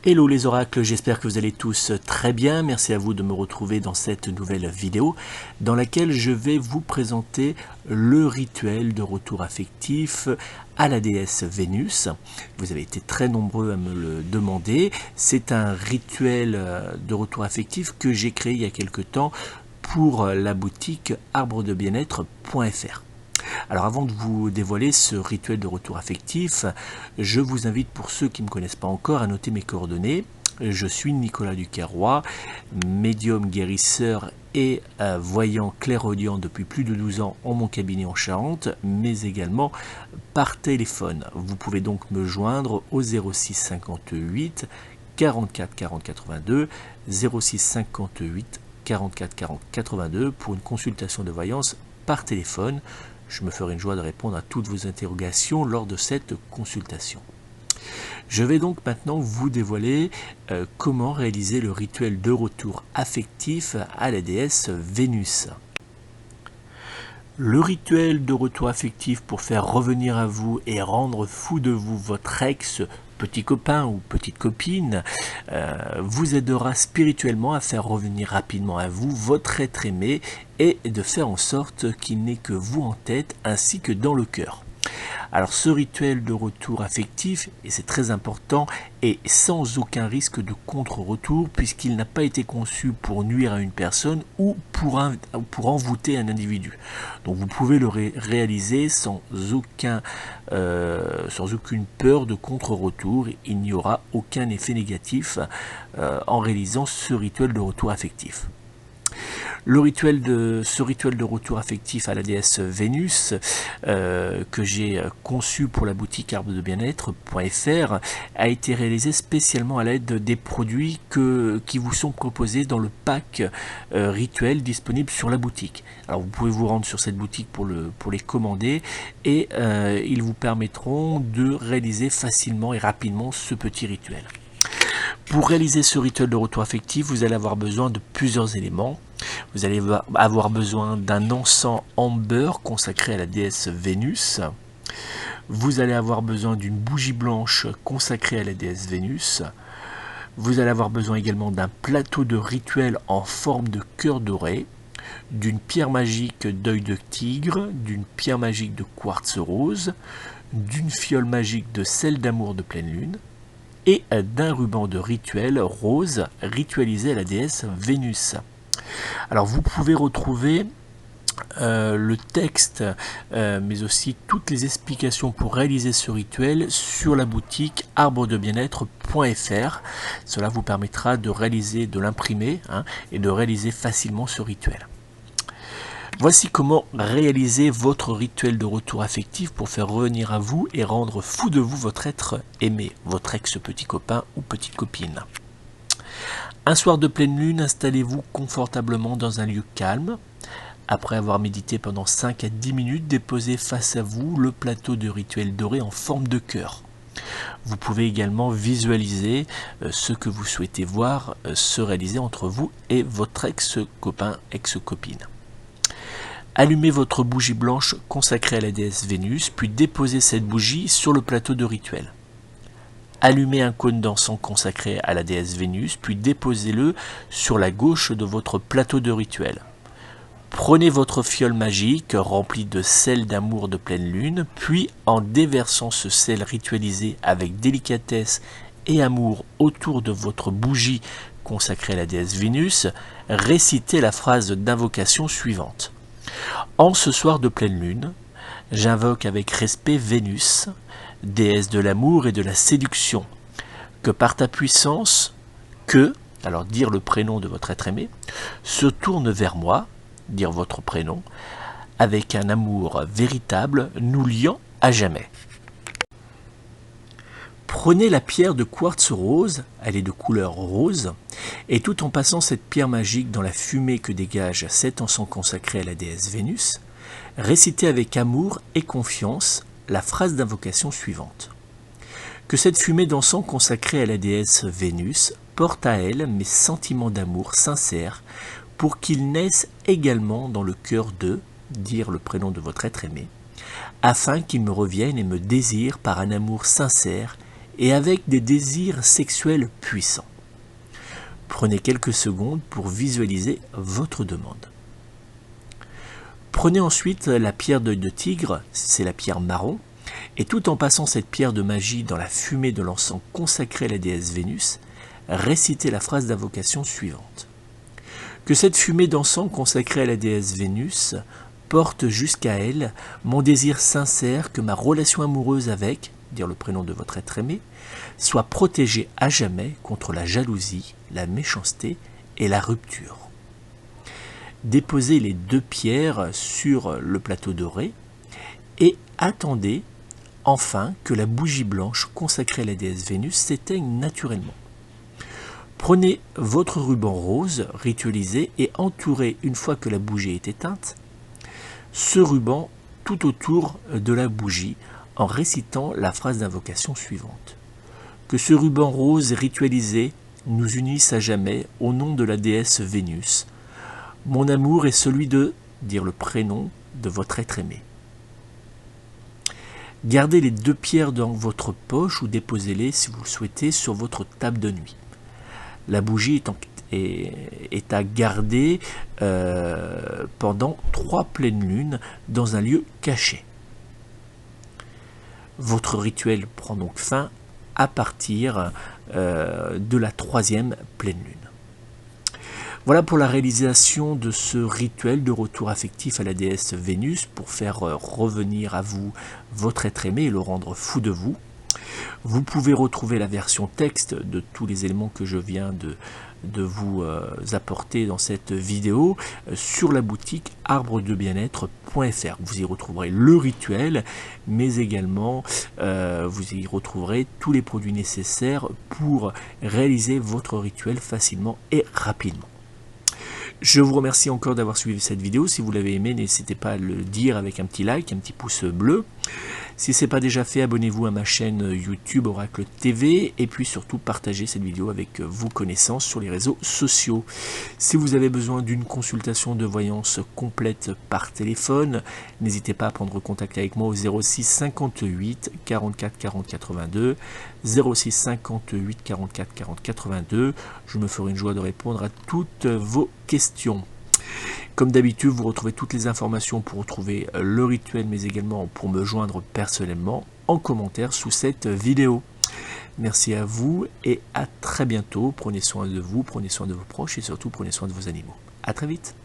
Hello les oracles, j'espère que vous allez tous très bien. Merci à vous de me retrouver dans cette nouvelle vidéo dans laquelle je vais vous présenter le rituel de retour affectif à la déesse Vénus. Vous avez été très nombreux à me le demander. C'est un rituel de retour affectif que j'ai créé il y a quelque temps pour la boutique arbredebienetre.fr. Alors avant de vous dévoiler ce rituel de retour affectif, je vous invite pour ceux qui ne me connaissent pas encore à noter mes coordonnées. Je suis Nicolas Ducarrois, médium guérisseur et voyant clairaudient depuis plus de 12 ans en mon cabinet en Charente, mais également par téléphone. Vous pouvez donc me joindre au 06 58 44 40 82, 06 58 44 40 82 pour une consultation de voyance par téléphone. Je me ferai une joie de répondre à toutes vos interrogations lors de cette consultation. Je vais donc maintenant vous dévoiler comment réaliser le rituel de retour affectif à la déesse Vénus. Le rituel de retour affectif pour faire revenir à vous et rendre fou de vous votre ex, petit copain ou petite copine, vous aidera spirituellement à faire revenir rapidement à vous votre être aimé et de faire en sorte qu'il n'ait que vous en tête ainsi que dans le cœur. Alors ce rituel de retour affectif, et c'est très important, est sans aucun risque de contre-retour puisqu'il n'a pas été conçu pour nuire à une personne ou pour envoûter un individu. Donc vous pouvez le réaliser sans aucune peur de contre-retour. Il n'y aura aucun effet négatif en réalisant ce rituel de retour affectif. Ce rituel de retour affectif à la déesse Vénus que j'ai conçu pour la boutique arbredebienetre.fr a été réalisé spécialement à l'aide des produits qui vous sont proposés dans le pack rituel disponible sur la boutique. Alors vous pouvez vous rendre sur cette boutique pour les commander et ils vous permettront de réaliser facilement et rapidement ce petit rituel. Pour réaliser ce rituel de retour affectif, vous allez avoir besoin de plusieurs éléments. Vous allez avoir besoin d'un encens en beurre consacré à la déesse Vénus. Vous allez avoir besoin d'une bougie blanche consacrée à la déesse Vénus. Vous allez avoir besoin également d'un plateau de rituel en forme de cœur doré, d'une pierre magique d'œil de tigre, d'une pierre magique de quartz rose, d'une fiole magique de sel d'amour de pleine lune, et d'un ruban de rituel rose ritualisé à la déesse Vénus. Alors vous pouvez retrouver le texte mais aussi toutes les explications pour réaliser ce rituel sur la boutique arbredebienetre.fr. Cela vous permettra de l'imprimer et de réaliser facilement ce rituel. Voici comment réaliser votre rituel de retour affectif pour faire revenir à vous et rendre fou de vous votre être aimé, votre ex-petit copain ou petite copine. Un soir de pleine lune, installez-vous confortablement dans un lieu calme. Après avoir médité pendant 5 à 10 minutes, déposez face à vous le plateau de rituel doré en forme de cœur. Vous pouvez également visualiser ce que vous souhaitez voir se réaliser entre vous et votre ex-copain, ex-copine. Allumez votre bougie blanche consacrée à la déesse Vénus, puis déposez cette bougie sur le plateau de rituel. Allumez un cône d'encens consacré à la déesse Vénus, puis déposez-le sur la gauche de votre plateau de rituel. Prenez votre fiole magique remplie de sel d'amour de pleine lune, puis en déversant ce sel ritualisé avec délicatesse et amour autour de votre bougie consacrée à la déesse Vénus, récitez la phrase d'invocation suivante. En ce soir de pleine lune, j'invoque avec respect Vénus, déesse de l'amour et de la séduction, que par ta puissance, alors dire le prénom de votre être aimé, se tourne vers moi, dire votre prénom, avec un amour véritable nous liant à jamais. Prenez la pierre de quartz rose, elle est de couleur rose, et tout en passant cette pierre magique dans la fumée que dégage cet encens consacré à la déesse Vénus, récitez avec amour et confiance la phrase d'invocation suivante. Que cette fumée d'encens consacrée à la déesse Vénus porte à elle mes sentiments d'amour sincères pour qu'ils naissent également dans le cœur de, dire le prénom de votre être aimé, afin qu'ils me reviennent et me désirent par un amour sincère et avec des désirs sexuels puissants. Prenez quelques secondes pour visualiser votre demande. Prenez ensuite la pierre d'œil de tigre, c'est la pierre marron, et tout en passant cette pierre de magie dans la fumée de l'encens consacré à la déesse Vénus, récitez la phrase d'invocation suivante. Que cette fumée d'encens consacrée à la déesse Vénus porte jusqu'à elle mon désir sincère que ma relation amoureuse avec, dire le prénom de votre être aimé, soit protégée à jamais contre la jalousie, la méchanceté et la rupture. Déposez les 2 pierres sur le plateau doré et attendez enfin que la bougie blanche consacrée à la déesse Vénus s'éteigne naturellement. Prenez votre ruban rose ritualisé et entourez, une fois que la bougie est éteinte, ce ruban tout autour de la bougie en récitant la phrase d'invocation suivante. Que ce ruban rose ritualisé nous unisse à jamais au nom de la déesse Vénus. Mon amour est celui de, dire le prénom de votre être aimé. Gardez les 2 pierres dans votre poche ou déposez-les, si vous le souhaitez, sur votre table de nuit. La bougie est à garder pendant 3 pleines lunes dans un lieu caché. Votre rituel prend donc fin à partir de la 3e pleine lune. Voilà pour la réalisation de ce rituel de retour affectif à la déesse Vénus pour faire revenir à vous votre être aimé et le rendre fou de vous. Vous pouvez retrouver la version texte de tous les éléments que je viens de vous apporter dans cette vidéo sur la boutique arbredebienêtre.fr. Vous y retrouverez le rituel, mais également vous y retrouverez tous les produits nécessaires pour réaliser votre rituel facilement et rapidement. Je vous remercie encore d'avoir suivi cette vidéo. Si vous l'avez aimé, n'hésitez pas à le dire avec un petit like, un petit pouce bleu. Si ce n'est pas déjà fait, abonnez-vous à ma chaîne YouTube Oracle TV et puis surtout partagez cette vidéo avec vos connaissances sur les réseaux sociaux. Si vous avez besoin d'une consultation de voyance complète par téléphone, n'hésitez pas à prendre contact avec moi au 06 58 44 40 82, 06 58 44 40 82. Je me ferai une joie de répondre à toutes vos questions. Comme d'habitude, vous retrouvez toutes les informations pour retrouver le rituel, mais également pour me joindre personnellement en commentaire sous cette vidéo. Merci à vous et à très bientôt. Prenez soin de vous, prenez soin de vos proches et surtout prenez soin de vos animaux. À très vite.